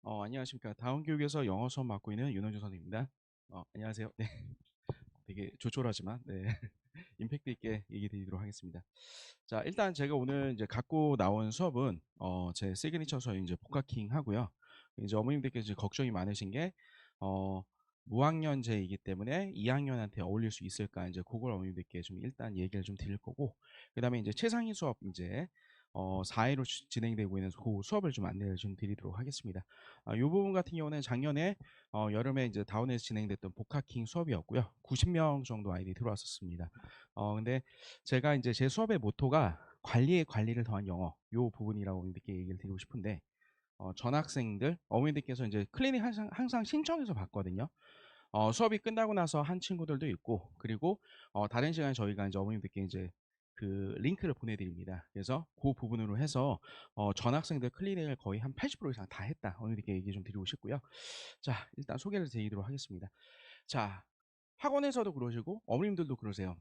안녕하십니까. 다운교육에서 영어 수업 맡고 있는 윤호준 선생님입니다. 안녕하세요. 네, 되게 조촐하지만 네, 임팩트 있게 얘기 드리도록 하겠습니다. 자, 일단 제가 오늘 이제 갖고 나온 수업은 제 시그니처 수업 이제 복학킹 하고요. 이제 어머님들께서 이제 걱정이 많으신 게 어, 무학년제이기 때문에 2학년한테 어울릴 수 있을까 이제 그걸 어머님들께 좀 일단 얘기를 좀 드릴 거고, 그다음에 이제 최상위 수업 이제 4회로 진행되고 있는 그 수업을 좀 안내를 좀 드리도록 하겠습니다. 이 부분 같은 경우는 작년에 여름에 이제 다운에서 진행됐던 복학킹 수업이었고요. 90명 정도 아이들이 들어왔었습니다. 근데 제가 이제 제 수업의 모토가 관리에 관리를 더한 영어 요 부분이라고 이렇게 얘기를 드리고 싶은데, 전학생들 어머니들께서 이제 클리닉 항상 신청해서 받거든요. 수업이 끝나고 나서 한 친구들도 있고, 그리고 다른 시간에 저희가 이제 어머님들께 이제 그 링크를 보내드립니다. 그래서 그 부분으로 해서 전학생들 클리닉을 거의 한 80% 이상 다 했다. 어머님들께 얘기 좀 드리고 싶고요. 자, 일단 소개를 드리도록 하겠습니다. 자, 학원에서도 그러시고 어머님들도 그러세요.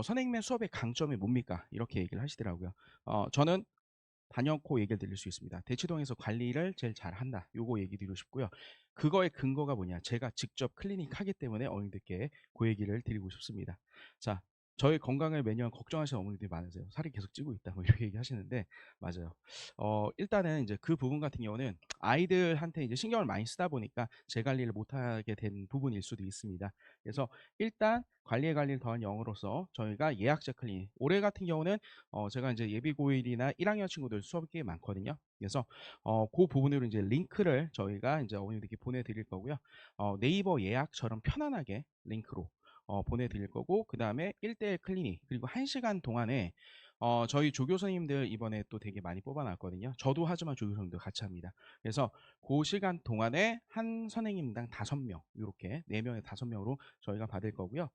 선생님의 수업의 강점이 뭡니까? 이렇게 얘기를 하시더라고요. 저는 단연코 얘기를 드릴 수 있습니다. 대치동에서 관리를 제일 잘한다. 요거 얘기 드리고 싶고요. 그거의 근거가 뭐냐? 제가 직접 클리닉 하기 때문에 어머님들께 그 얘기를 드리고 싶습니다. 자, 저희 건강을 매년 걱정하시는 어머니들이 많으세요. 살이 계속 찌고 있다. 뭐 이렇게 얘기하시는데 맞아요. 일단은 이제 그 부분 같은 경우는 아이들한테 이제 신경을 많이 쓰다 보니까 제 관리를 못하게 된 부분일 수도 있습니다. 그래서 일단 관리에 관리를 더한 영어로서 저희가 예약제 클리닉 올해 같은 경우는 제가 이제 예비 고1이나 1학년 친구들 수업이 꽤 많거든요. 그래서 그 부분으로 이제 링크를 저희가 이제 어머님들께 보내드릴 거고요. 네이버 예약처럼 편안하게 링크로 보내드릴 거고, 그 다음에 1대1 클리닉 그리고 1시간 동안에 저희 조교 선생님들 이번에 또 되게 많이 뽑아놨거든요. 저도 하지만 조교 선생님도 같이 합니다. 그래서 그 시간 동안에 한 선생님당 5명, 이렇게 4명에 5명으로 저희가 받을 거고요.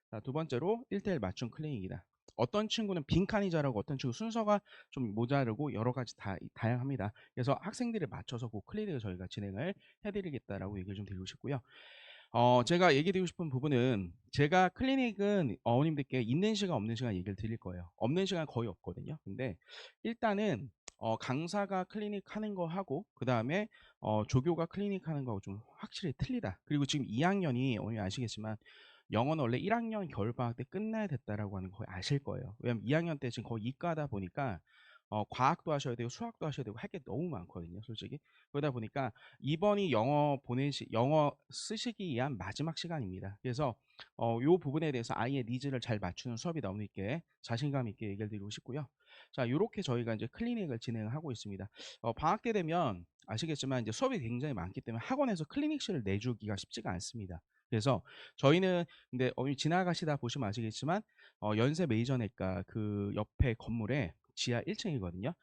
자, 두 번째로 1대1 맞춤 클리닉이다. 어떤 친구는 빈칸이 자라고 어떤 친구 순서가 좀 모자르고 여러 가지 다양합니다. 그래서 학생들에 맞춰서 그 클리닉을 저희가 진행을 해드리겠다라고 얘기를 좀 드리고 싶고요. 제가 얘기 드리고 싶은 부분은 제가 클리닉은 어머님들께 있는 시간 없는 시간 얘기를 드릴 거예요. 없는 시간 거의 없거든요. 근데 일단은 강사가 클리닉 하는 거 하고 그 다음에 조교가 클리닉 하는 거하고 좀 확실히 틀리다. 그리고 지금 2학년이 어머니 아시겠지만 영어는 원래 1학년 겨울방학 때 끝나야 됐다라고 하는 거 거의 아실 거예요. 왜냐면 2학년 때 지금 거의 이과다 보니까 과학도 하셔야 되고 수학도 하셔야 되고 할 게 너무 많거든요, 솔직히. 그러다 보니까 이번이 영어 쓰시기 위한 마지막 시간입니다. 그래서 요 부분에 대해서 아이의 니즈를 잘 맞추는 수업이 너무 있게 자신감 있게 얘기를 드리고 싶고요. 자, 요렇게 저희가 이제 클리닉을 진행하고 있습니다. 방학 때 되면 아시겠지만 이제 수업이 굉장히 많기 때문에 학원에서 클리닉실을 내주기가 쉽지가 않습니다. 그래서 저희는 근데 지나가시다 보시면 아시겠지만 연세 메이저내과 그 옆에 건물에 지하 1층이거든요.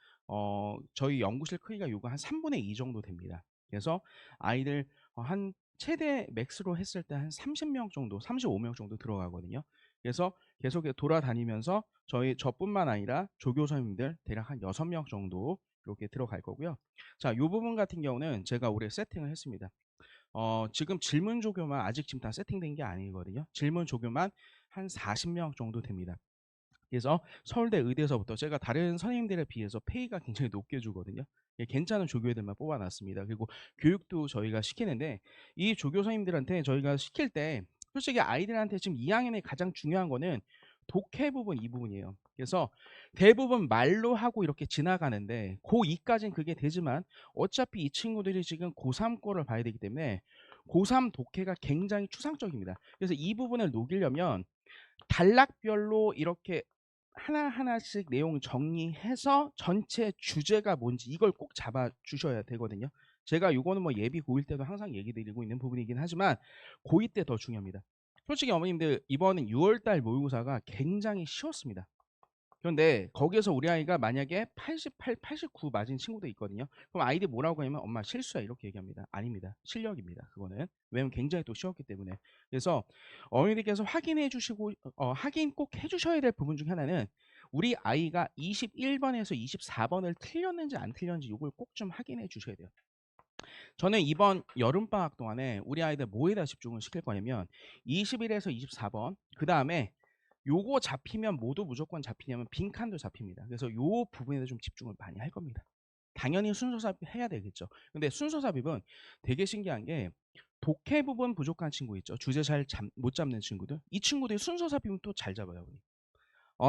저희 연구실 크기가 요거 한 3분의 2 정도 됩니다. 그래서 아이들 한 최대 맥스로 했을 때 한 30명 정도, 35명 정도 들어가거든요. 그래서 계속 돌아다니면서 저뿐만 아니라 조교 선생님들 대략 한 6명 정도 이렇게 들어갈 거고요. 자, 요 부분 같은 경우는 제가 올해 세팅을 했습니다. 지금 질문 조교만 아직 지금 다 세팅된 게 아니거든요. 질문 조교만 한 40명 정도 됩니다. 그래서 서울대 의대에서부터 제가 다른 선생님들에 비해서 페이가 굉장히 높게 주거든요. 예, 괜찮은 조교 애들만 뽑아놨습니다. 그리고 교육도 저희가 시키는데 이 조교 선생님들한테 저희가 시킬 때 솔직히 아이들한테 지금 2학년에 가장 중요한 거는 독해 부분 이 부분이에요. 그래서 대부분 말로 하고 이렇게 지나가는데 고2까지는 그게 되지만 어차피 이 친구들이 지금 고3 거를 봐야 되기 때문에 고3 독해가 굉장히 추상적입니다. 그래서 이 부분을 녹이려면 단락별로 이렇게 하나하나씩 내용 정리해서 전체 주제가 뭔지 이걸 꼭 잡아 주셔야 되거든요. 제가 요거는 뭐 예비 고1 때도 항상 얘기 드리고 있는 부분이긴 하지만 고2 때 더 중요합니다. 솔직히 어머님들 이번은 6월달 모의고사가 굉장히 쉬웠습니다. 그런데 거기에서 우리 아이가 만약에 88, 89 맞은 친구도 있거든요. 그럼 아이들이 뭐라고 하냐면 엄마 실수야 이렇게 얘기합니다. 아닙니다. 실력입니다. 그거는. 왜냐면 굉장히 또 쉬웠기 때문에. 그래서 어머니들께서 확인해 주시고 확인 꼭 해 주셔야 될 부분 중 하나는 우리 아이가 21번에서 24번을 틀렸는지 안 틀렸는지 이걸 꼭 좀 확인해 주셔야 돼요. 저는 이번 여름방학 동안에 우리 아이들 뭐에다 집중을 시킬 거냐면 21에서 24번 그 다음에 요거 잡히면 모두 무조건 잡히냐면 빈칸도 잡힙니다. 그래서 요 부분에 좀 집중을 많이 할 겁니다. 당연히 순서 삽입해야 되겠죠. 근데 순서 삽입은 되게 신기한 게 독해 부분 부족한 친구 있죠. 주제 잘 못 잡는 친구들. 이 친구들이 순서 삽입은 또 잘 잡아요.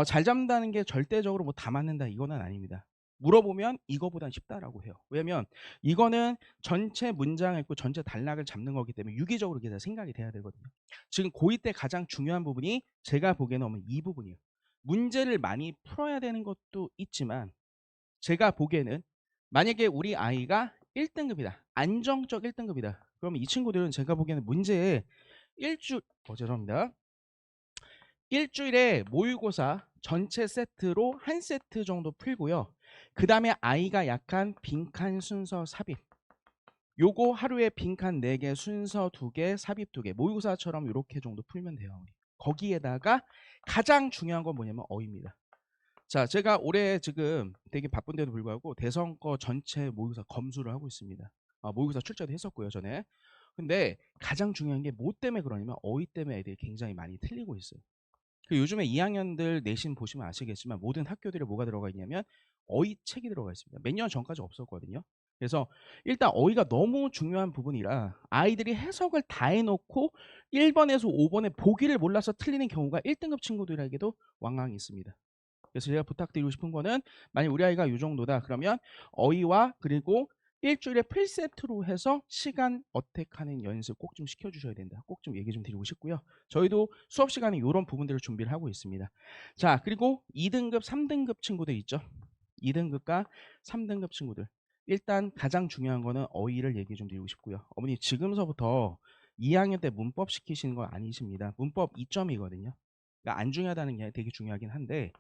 잘 잡는다는 게 절대적으로 뭐 다 맞는다 이거는 아닙니다. 물어보면 이거보단 쉽다라고 해요. 왜냐면 이거는 전체 문장을 읽고 전체 단락을 잡는 거기 때문에 유기적으로 이게 다 생각이 돼야 되거든요. 지금 고2 때 가장 중요한 부분이 제가 보기에는 이 부분이에요. 문제를 많이 풀어야 되는 것도 있지만 제가 보기에는 만약에 우리 아이가 1등급이다. 안정적 1등급이다. 그러면 이 친구들은 제가 보기에는 문제에 죄송합니다. 일주일에 모의고사 전체 세트로 한 세트 정도 풀고요. 그 다음에 아이가 약한 빈칸 순서 삽입. 요거 하루에 빈칸 4개, 순서 2개, 삽입 2개. 모의고사처럼 이렇게 정도 풀면 돼요. 거기에다가 가장 중요한 건 뭐냐면 어입니다. 자, 제가 올해 지금 되게 바쁜데도 불구하고 대성거 전체 모의고사 검수를 하고 있습니다. 모의고사 출제도 했었고요, 전에. 근데 가장 중요한 게 뭐 때문에 그러냐면 어휘 때문에 애들이 굉장히 많이 틀리고 있어요. 요즘에 2학년들 내신 보시면 아시겠지만 모든 학교들에 뭐가 들어가 있냐면 어휘책이 들어가 있습니다. 몇 년 전까지 없었거든요. 그래서 일단 어휘가 너무 중요한 부분이라 아이들이 해석을 다 해놓고 1번에서 5번에 보기를 몰라서 틀리는 경우가 1등급 친구들에게도 왕왕 있습니다. 그래서 제가 부탁드리고 싶은 거는 만약 우리 아이가 이 정도다 그러면 어휘와 그리고 일주일에 풀세트로 해서 시간 어택하는 연습 꼭 좀 시켜주셔야 된다. 꼭 좀 얘기 좀 드리고 싶고요. 저희도 수업 시간에 이런 부분들을 준비를 하고 있습니다. 자, 그리고 2등급, 3등급 친구들 있죠. 2등급과 3등급 친구들. 일단 가장 중요한 거는 어휘를 얘기 좀 드리고 싶고요. 어머니 지금서부터 2학년 때 문법 시키시는 거 아니십니다. 문법 2점이거든요. 그러니까 안 중요하다는 게 되게 중요하긴 한데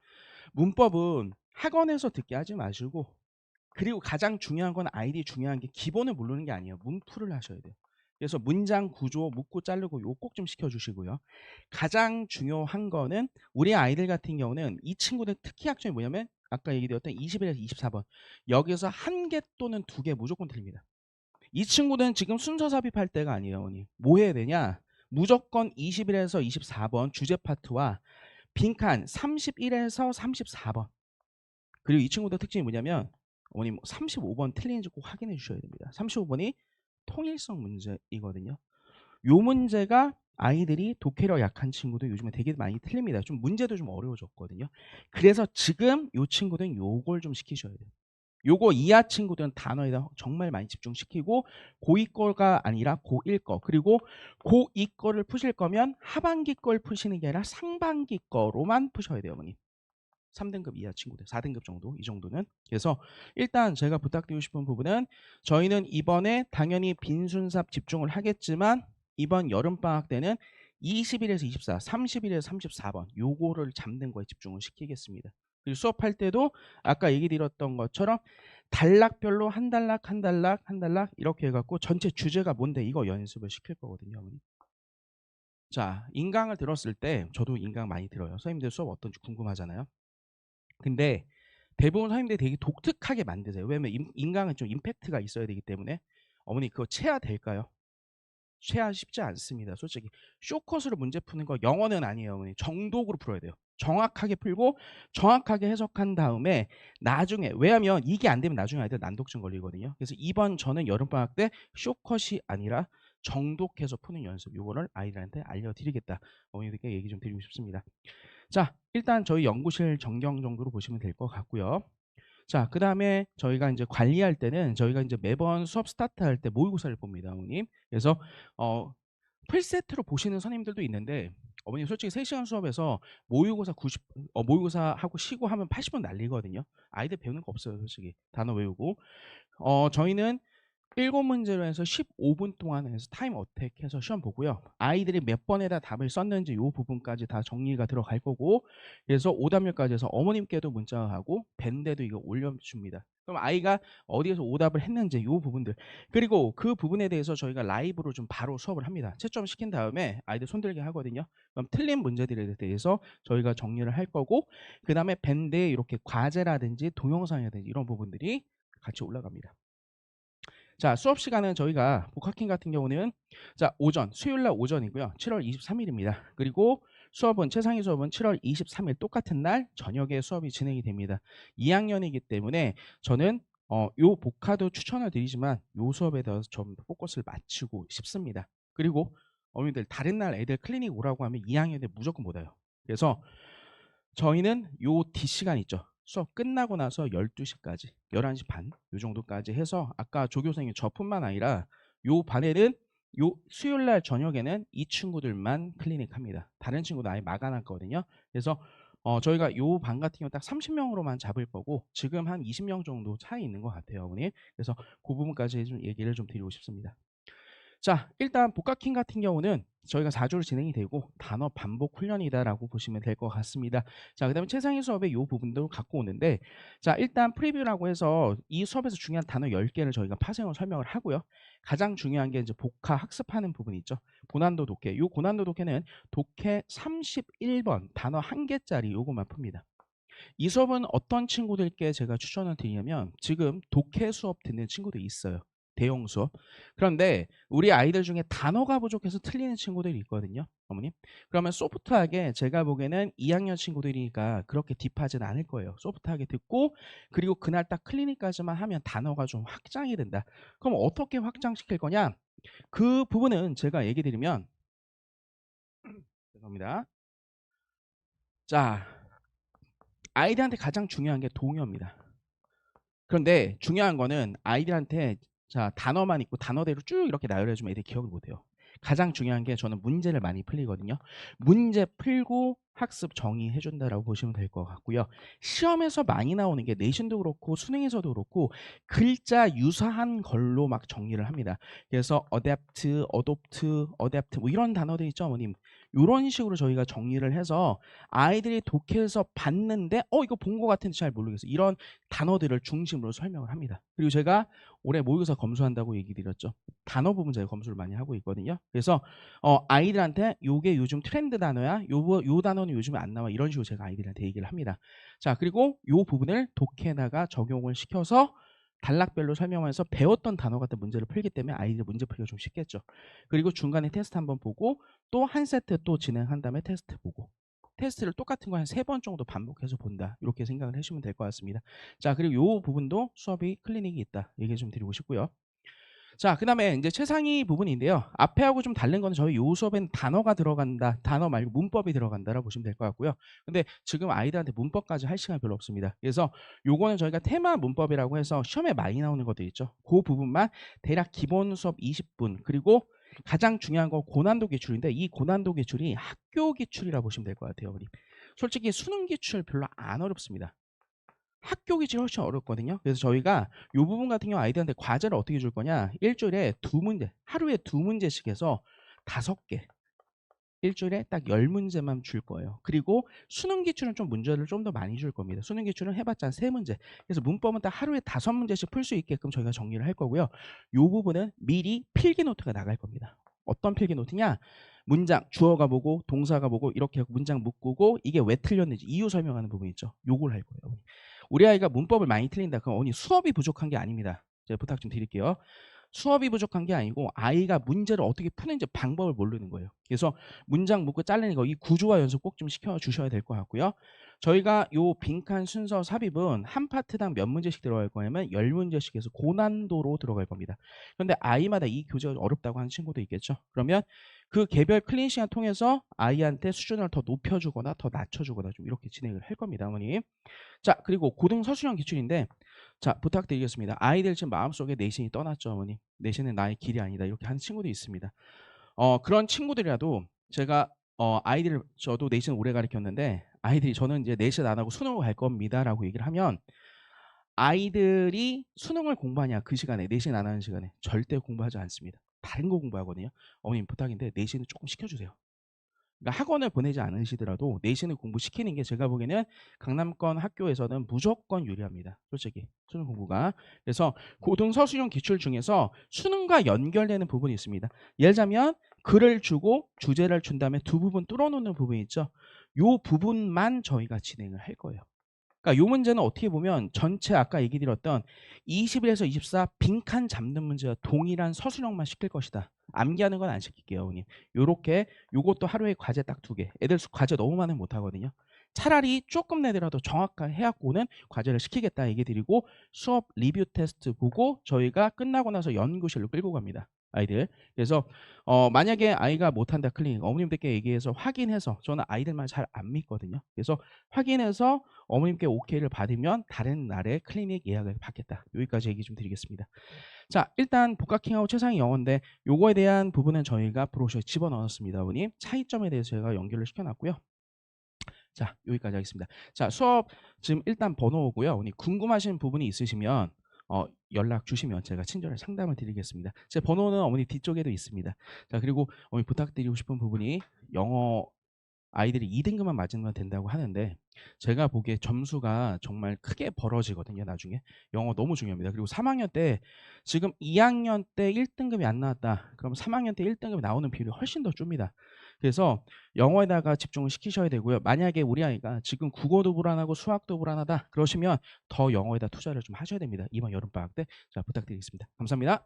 문법은 학원에서 듣게 하지 마시고 그리고 가장 중요한 건 아이들이 중요한 게 기본을 모르는 게 아니에요. 문풀을 하셔야 돼요. 그래서 문장 구조 묶고 자르고 요 꼭 좀 시켜주시고요. 가장 중요한 거는 우리 아이들 같은 경우는 이 친구들 특히 학점이 뭐냐면 아까 얘기드렸던 21에서 24번 여기서 1개 또는 2개 무조건 틀립니다. 이 친구들은 지금 순서 삽입할 때가 아니에요. 어머니. 뭐 해야 되냐 무조건 21에서 24번 주제 파트와 빈칸 31에서 34번 그리고 이 친구들 특징이 뭐냐면 어머님 35번 틀리는지 꼭 확인해 주셔야 됩니다. 35번이 통일성 문제이거든요. 요 문제가 아이들이 독해력 약한 친구들 요즘에 되게 많이 틀립니다. 좀 문제도 좀 어려워졌거든요. 그래서 지금 요 친구들은 요걸 좀 시키셔야 돼요. 요거 이하 친구들은 단어에다 정말 많이 집중시키고 고2 거가 아니라 고1 거 그리고 고2 거를 푸실 거면 하반기 걸 푸시는 게 아니라 상반기 거로만 푸셔야 돼요. 어머니. 3등급 이하 친구들 4등급 정도 이 정도는 그래서 일단 제가 부탁드리고 싶은 부분은 저희는 이번에 당연히 빈순삽 집중을 하겠지만 이번 여름방학 때는 20일에서 24, 30일에서 34번 요거를 잡는 거에 집중을 시키겠습니다. 그리고 수업할 때도 아까 얘기 드렸던 것처럼 단락별로 한 단락 한 단락 한 단락 이렇게 해갖고 전체 주제가 뭔데 이거 연습을 시킬 거거든요. 자, 인강을 들었을 때 저도 인강 많이 들어요. 선생님들 수업 어떤지 궁금하잖아요. 근데 대부분 선생님들이 되게 독특하게 만드세요. 왜냐면 인강은 좀 임팩트가 있어야 되기 때문에 어머니 그거 체화될까요? 체화 쉽지 않습니다. 솔직히 쇼컷으로 문제 푸는 거 영어는 아니에요. 어머니 정독으로 풀어야 돼요. 정확하게 풀고 정확하게 해석한 다음에 나중에 왜냐하면 이게 안 되면 나중에 아이들 난독증 걸리거든요. 그래서 이번 저는 여름방학 때 쇼컷이 아니라 정독해서 푸는 연습 요거를 아이들한테 알려드리겠다. 어머니들께 얘기 좀 드리고 싶습니다. 자, 일단 저희 연구실 전경 정도로 보시면 될 것 같고요. 자, 그 다음에 저희가 이제 관리할 때는 저희가 이제 매번 수업 스타트할 때 모의고사를 봅니다, 어머님. 그래서 풀세트로 보시는 선생님들도 있는데 어머님 솔직히 3시간 수업에서 모의고사 모의고사 하고 쉬고 하면 80분 날리거든요. 아이들 배우는 거 없어요, 솔직히. 단어 외우고. 저희는 7문제로 해서 15분 동안 해서 타임 어택해서 시험 보고요. 아이들이 몇 번에다 답을 썼는지 이 부분까지 다 정리가 들어갈 거고 그래서 오답률까지 해서 어머님께도 문자하고 밴드에도 이거 올려줍니다. 그럼 아이가 어디에서 오답을 했는지 이 부분들 그리고 그 부분에 대해서 저희가 라이브로 좀 바로 수업을 합니다. 채점 시킨 다음에 아이들 손들게 하거든요. 그럼 틀린 문제들에 대해서 저희가 정리를 할 거고 그 다음에 밴드에 이렇게 과제라든지 동영상이라든지 이런 부분들이 같이 올라갑니다. 자, 수업 시간은 저희가 복학킹 같은 경우는 자, 오전, 수요일 날 오전이고요. 7월 23일입니다. 그리고 수업은 최상위 수업은 7월 23일 똑같은 날 저녁에 수업이 진행이 됩니다. 2학년이기 때문에 저는 요 복화도 추천을 드리지만 요 수업에 대해서 좀 포커스를 맞추고 싶습니다. 그리고 어머님들 다른 날 애들 클리닉 오라고 하면 2학년들 무조건 못 와요. 그래서 저희는 요 D시간 있죠. 수업 끝나고 나서 12시까지 11시 반 요 정도까지 해서 아까 조교생님 저뿐만 아니라 요 반에는 요 수요일 날 저녁에는 이 친구들만 클리닉 합니다. 다른 친구도 아예 막아놨거든요. 그래서 저희가 요 반 같은 경우 딱 30명으로만 잡을 거고 지금 한 20명 정도 차이 있는 것 같아요, 어머니. 그래서 그 부분까지 좀 얘기를 좀 드리고 싶습니다. 자, 일단 복각킹 같은 경우는 저희가 4주로 진행이 되고 단어 반복 훈련이다라고 보시면 될 것 같습니다. 자, 그다음에 최상위 수업의 이 부분도 갖고 오는데 자, 일단 프리뷰라고 해서 이 수업에서 중요한 단어 10개를 저희가 파생을 설명을 하고요. 가장 중요한 게 이제 복화 학습하는 부분이 있죠. 고난도 독해. 이 고난도 독해는 독해 31번 단어 1개짜리 요거만 풉니다. 이 수업은 어떤 친구들께 제가 추천을 드리냐면 지금 독해 수업 듣는 친구들이 있어요. 대형 수업. 그런데 우리 아이들 중에 단어가 부족해서 틀리는 친구들이 있거든요. 어머님. 그러면 소프트하게 제가 보기에는 2학년 친구들이니까 그렇게 딥하진 않을 거예요. 소프트하게 듣고 그리고 그날 딱 클리닉까지만 하면 단어가 좀 확장이 된다. 그럼 어떻게 확장시킬 거냐? 그 부분은 제가 얘기 드리면 죄송합니다. 자, 아이들한테 가장 중요한 게 동요입니다. 그런데 중요한 거는 아이들한테 자 단어만 있고 단어대로 쭉 이렇게 나열해주면 애들이 기억을 못해요. 가장 중요한 게 저는 문제를 많이 풀리거든요. 문제 풀고 학습 정의해준다라고 보시면 될 것 같고요. 시험에서 많이 나오는 게 내신도 그렇고 수능에서도 그렇고 글자 유사한 걸로 막 정리를 합니다. 그래서 adapt, adopt, adapt 뭐 이런 단어들 있죠, 어머님. 이런 식으로 저희가 정리를 해서 아이들이 독해에서 봤는데 이거 본 것 같은데 잘 모르겠어. 이런 단어들을 중심으로 설명을 합니다. 그리고 제가 올해 모의고사 검수한다고 얘기 드렸죠. 단어 부분 제가 검수를 많이 하고 있거든요. 그래서 아이들한테 요게 요즘 트렌드 단어야. 요 단어는 요즘에 안 나와. 이런 식으로 제가 아이들한테 얘기를 합니다. 자, 그리고 요 부분을 독해에다가 적용을 시켜서 단락별로 설명하면서 배웠던 단어 같은 문제를 풀기 때문에 아이들 문제 풀기가 좀 쉽겠죠. 그리고 중간에 테스트 한번 보고 또 한 세트 또 진행한 다음에 테스트 보고 테스트를 똑같은 거 한 3번 정도 반복해서 본다. 이렇게 생각을 하시면 될 것 같습니다. 자, 그리고 이 부분도 수업이 클리닉이 있다. 얘기 좀 드리고 싶고요. 자, 그 다음에 이제 최상위 부분인데요. 앞에 하고 좀 다른 건 저희 요 수업엔 단어가 들어간다. 단어 말고 문법이 들어간다라고 보시면 될 것 같고요. 근데 지금 아이들한테 문법까지 할 시간이 별로 없습니다. 그래서 요거는 저희가 테마 문법이라고 해서 시험에 많이 나오는 것들 있죠. 그 부분만 대략 기본 수업 20분 그리고 가장 중요한 건 고난도 기출인데 이 고난도 기출이 학교 기출이라고 보시면 될 것 같아요. 우리 솔직히 수능 기출 별로 안 어렵습니다. 학교 기출이 훨씬 어렵거든요. 그래서 저희가 이 부분 같은 경우 아이들한테 과제를 어떻게 줄 거냐? 일주일에 2문제, 하루에 2문제씩 해서 5개. 일주일에 딱 10문제만 줄 거예요. 그리고 수능 기출은 좀 문제를 좀 더 많이 줄 겁니다. 수능 기출은 해봤자 3문제. 그래서 문법은 딱 하루에 5문제씩 풀 수 있게끔 저희가 정리를 할 거고요. 이 부분은 미리 필기 노트가 나갈 겁니다. 어떤 필기 노트냐? 문장, 주어가 뭐고 동사가 뭐고 이렇게 문장 묶고 이게 왜 틀렸는지 이유 설명하는 부분 있죠. 요걸 할 거예요. 우리 아이가 문법을 많이 틀린다. 그럼 언니 수업이 부족한 게 아닙니다. 제가 부탁 좀 드릴게요. 수업이 부족한 게 아니고 아이가 문제를 어떻게 푸는지 방법을 모르는 거예요. 그래서 문장 묶고 자르는 거 이 구조화 연습 꼭 좀 시켜주셔야 될 것 같고요. 저희가 요 빈칸 순서 삽입은 한 파트당 몇 문제씩 들어갈 거냐면 10문제씩 해서 고난도로 들어갈 겁니다. 그런데 아이마다 이 교재가 어렵다고 하는 친구도 있겠죠. 그러면 그 개별 클린 시간 통해서 아이한테 수준을 더 높여주거나 더 낮춰주거나 좀 이렇게 진행을 할 겁니다, 어머님. 자, 그리고 고등 서술형 기출인데 자, 부탁드리겠습니다. 아이들 지금 마음속에 내신이 떠났죠, 어머니. 내신은 나의 길이 아니다. 이렇게 하는 친구도 있습니다. 그런 친구들이라도 제가 아이들을 저도 내신 오래 가르쳤는데 아이들이 저는 이제 내신 안 하고 수능을 갈 겁니다라고 얘기를 하면 아이들이 수능을 공부하냐 그 시간에 내신 안 하는 시간에 절대 공부하지 않습니다. 다른 거 공부하거든요. 어머님 부탁인데 내신을 조금 시켜주세요. 그러니까 학원을 보내지 않으시더라도 내신을 공부시키는 게 제가 보기에는 강남권 학교에서는 무조건 유리합니다. 솔직히 수능 공부가. 그래서 고등 서술형 기출 중에서 수능과 연결되는 부분이 있습니다. 예를 들자면 글을 주고 주제를 준 다음에 두 부분 뚫어놓는 부분이 있죠. 요 부분만 저희가 진행을 할 거예요. 그러니까 요 문제는 어떻게 보면 전체 아까 얘기 드렸던 21에서 24 빈칸 잡는 문제와 동일한 서술형만 시킬 것이다. 암기하는 건 안 시킬게요, 어머님. 요렇게 요것도 하루에 과제 딱 2개. 애들 과제 너무 많으면 못 하거든요. 차라리 조금 내더라도 정확하게 해갖고는 과제를 시키겠다 얘기 드리고 수업 리뷰 테스트 보고 저희가 끝나고 나서 연구실로 끌고 갑니다. 아이들. 그래서 만약에 아이가 못한다 클리닉 어머님들께 얘기해서 확인해서 저는 아이들만 잘 안 믿거든요. 그래서 확인해서 어머님께 오케이를 받으면 다른 날에 클리닉 예약을 받겠다. 여기까지 얘기 좀 드리겠습니다. 자, 일단 복학킹하고 최상위 영어인데 요거에 대한 부분은 저희가 브로셔에 집어넣었습니다. 어머님. 차이점에 대해서 제가 연결을 시켜놨고요. 자, 여기까지 하겠습니다. 자, 수업 지금 일단 번호고요. 어머니 궁금하신 부분이 있으시면 연락 주시면 제가 친절하게 상담을 드리겠습니다. 제 번호는 어머니 뒤쪽에도 있습니다. 자, 그리고 어머니 부탁드리고 싶은 부분이 영어 아이들이 2등급만 맞으면 된다고 하는데 제가 보기에 점수가 정말 크게 벌어지거든요. 나중에 영어 너무 중요합니다. 그리고 3학년 때 지금 2학년 때 1등급이 안 나왔다. 그럼 3학년 때 1등급이 나오는 비율이 훨씬 더 줍니다. 그래서 영어에다가 집중을 시키셔야 되고요. 만약에 우리 아이가 지금 국어도 불안하고 수학도 불안하다 그러시면 더 영어에다 투자를 좀 하셔야 됩니다. 이번 여름방학 때. 자, 부탁드리겠습니다. 감사합니다.